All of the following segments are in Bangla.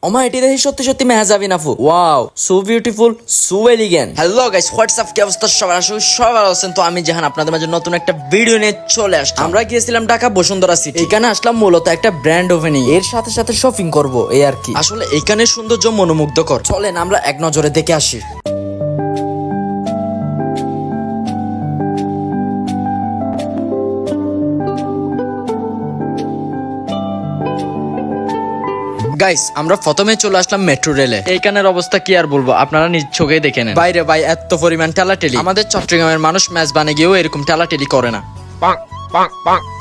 ওমা এটি দেখি সত্যি সত্যি মেহজাবিন আপু। Wow, so beautiful, so elegant. Hello guys, WhatsApp, কি অবস্থা সবার? আসলে সবাই ভালো আছেন? তো আমি জাহান আপনাদের মাঝে নতুন একটা ভিডিও নিয়ে চলে আসলাম। আমরা গিয়েছিলাম ঢাকা বসুন্ধরা সিটি। এখানে আসলাম মূলত একটা ব্র্যান্ড ওপেনিং, এর সাথে সাথে শপিং করব, এই আর কি। আসলে এখানে সৌন্দর্য মনোমুগ্ধকর। চলেন আমরা এক নজরে দেখে আসি। গাইস, আমরা প্রথমে চলে আসলাম মেট্রো রেলে। এইখানের অবস্থা কি আর বলবো, আপনারা নিজ চোখেই দেখে নেন। বাইরে ভাই এত পরিমাণ ঠেলাঠেলি, আমাদের চট্টগ্রামের মানুষ মেজবানে গিয়েও এরকম ঠেলাঠেলি করে না।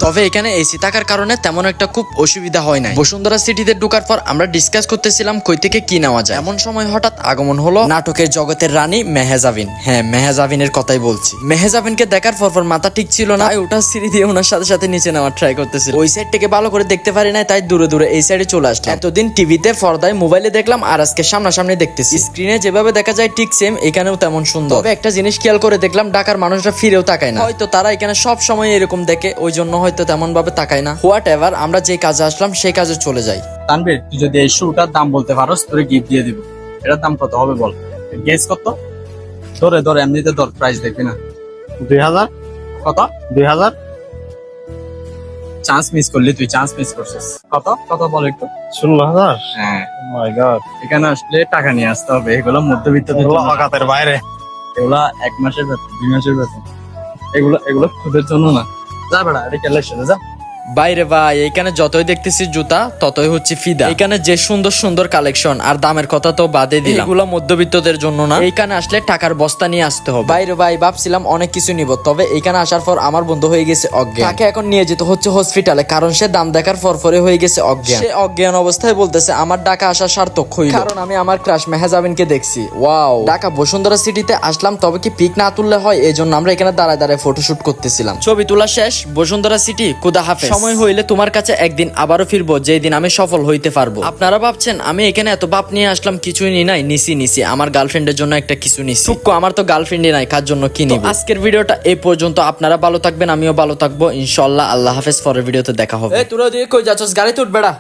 তবে এখানে এসি থাকার কারণে তেমন একটা খুব অসুবিধা হয় না। বসুন্ধরা সিটিতে ঢোকার পর আমরা ডিসকাস করতেছিলাম কই থেকে কি নেওয়া যায়। এমন সময় হঠাৎ আগমন হলো নাটকের জগতের রানী মেহজাবিন। হ্যাঁ, মেহজাবিনের কথাই বলছি। মেহজাবিনকে দেখার পর মাথা ঠিক ছিল না, ওটা সিঁড়ি দিয়ে ওনার সাথে সাথে নিচে নেওয়ার ট্রাই করতেছিল। ওই সাইড থেকে ভালো করে দেখতে পারি না, তাই দূরে দূরে এই সাইডে চলে আসলাম। এতদিন টিভিতে, পর্দায়, মোবাইলে দেখলাম, আর আজকে সামনাসামনি দেখতেছি। স্ক্রিনে যেভাবে দেখা যায় ঠিক সেম এখানেও তেমন সুন্দর। তবে একটা জিনিস খেয়াল করে দেখলাম, ঢাকার মানুষরা ফিরেও তাকায় না। হয়তো তারা এখানে সব সময় এরকম দেখে, ওই জন্য হয়তো তেমন ভাবে তাকায় না। হোয়াট এভার, আমরা যে কাজে আসলাম সেই কাজে চলে যাই। তানভীর, তুই যদি এই শুটার দাম বলতে পারোস তোরে গিফট দিয়ে দিব। এটার দাম কত হবে বল? গেস কত? ধরে এমনিতে ধর, প্রাইস দেখবি না। 2000 কত? 2000 চান্স মিস করলি, তুই চান্স মিস করছিস। কত কত বল একটু। 16000 হ্যাঁ, মাই গড, এখানে আসলে টাকা নিয়ে আসতে হবে। এগুলো মধ্যবিত্তদের এগুলো জন্য। অকাতের বাইরে। এগুলা 1 মাসের বেতন, 2 মাসের বেতন। এগুলো খুদের জন্য না। যা বেড়া, এটা কালেকশনে যা। বাইরে ভাই, এখানে যতই দেখতেছি জুতা ততই হচ্ছে ফিদা। এখানে যে সুন্দর সুন্দর কালেকশন, আর দামের কথা তো বাদে দিলাম, এগুলো মধ্যবিত্তদের জন্য না। এখানে আসলে টাকার বস্তা নিয়ে আসতে হবে। বাইরে ভাই, ভাবছিলাম অনেক কিছু নিব, তবে এখানে আসার পর আমার বন্ধু হয়ে গেছে অজ্ঞান। তাকে এখন নিয়ে যেতে হচ্ছে হসপিটালে, কারণ সে দাম দেখার পরে হয়ে গেছে অজ্ঞান। সে অজ্ঞান অবস্থায় বলতেছে আমার ঢাকা আসা সার্থক হইল, কারণ আমি আমার ক্রাশ মেহজাবিনকে দেখছি। ওয়াও, ঢাকা বসুন্ধরা সিটিতে আসলাম, তবে কি পিক না তুললে হয়? এই জন্য আমরা এখানে দাঁড়ায় দাঁড়ায় ফটোশুট করতেছিলাম। ছবি তোলা শেষ। বসুন্ধরা সিটি, খুদা হাফেজ। সময় হইলে তোমার কাছে একদিন আবারও ফিরবো, যেই দিন আমি সফল হইতে পারবো। আপনারা ভাবছেন আমি এখানে এত বাপ নিয়ে আসলাম, কিছুই নি নাই। নিছি আমার গার্লফ্রেন্ডের জন্য একটা কিছু নিছি। টুকু, আমার তো গার্লফ্রেন্ডই নাই, কার জন্য কি নিব? আজকের ভিডিওটা এই পর্যন্ত। আপনারা ভালো থাকবেন, আমিও ভালো থাকবো ইনশাআল্লাহ। আল্লাহ হাফেজ। পরের ভিডিওতে দেখা হবে। তোরা দিয়ে কই যাচ্ছস? গাড়িতে উঠ বেড়া।